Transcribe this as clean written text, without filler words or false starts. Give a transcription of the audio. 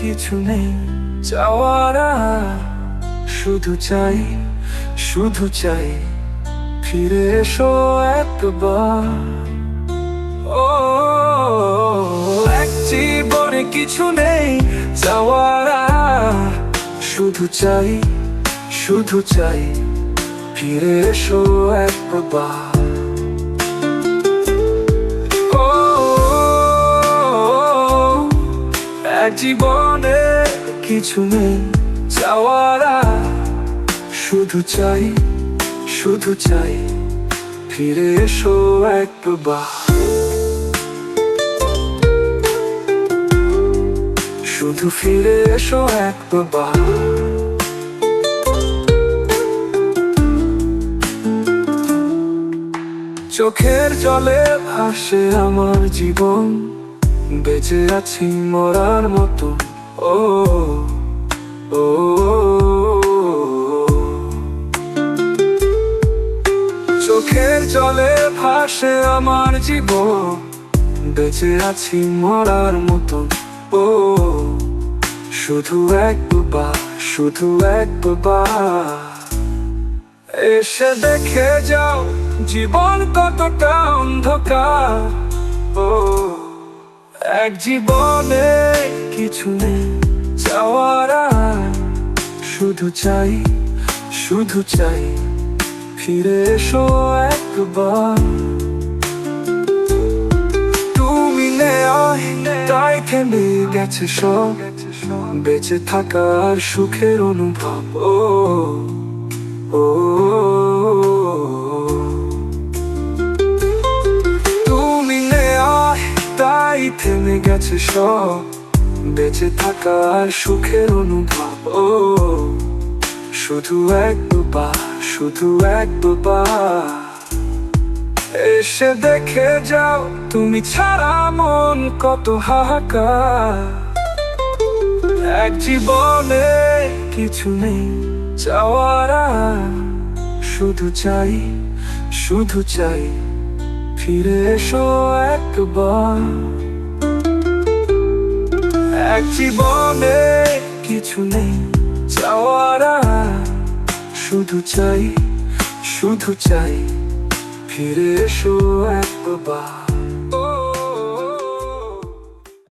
কিছু নেই চাওয়ার, শুধু চাই, শুধু চাই ফিরে এসো একবার। ও এক জীবনে কিছু নেই চাওয়ার, শুধু চাই, শুধু চাই ফিরে এসো একবার। ও এক জীবনে কিছু নেই চাওয়ার, শুধু চাই, শুধু চাই ফিরে এসো একবার। শুধু ফিরে এসো একবার। চোখের জলে ভাসে আমার জীবন, বেঁচে আছি মরার মতো। ও ও চোখের জলে ভাসে আমার জীবন, বেঁচে আছি মরার মতো। ও শুধু একবার, শুধু একবার এসে দেখে যাও জীবন কতটা অন্ধকার। ও এক জীবনে কিছু নেই চাওয়ার, শুধু চাই, শুধু চাই ফিরে এসো একবার। তুমি নেই তাই থেমে গেছে সব, বেঁচে থাকার সুখের অনুভব। ও ও তুমি নেই তাই থেমে গেছে সব, বেঁচে থাকার সুখের অনুভব। ও শুধু একবার, শুধু একবার এসে দেখে যাও তুমি ছাড়া মন কত হাহাকার। এক জীবনে কিছু নেই চাওয়ার, শুধু চাই, শুধু চাই ফিরে এসো একবার। এক জীবনে কিছু নেই চাওয়ার, শুধু চাই, শুধু চাই ফিরে এসো একবার।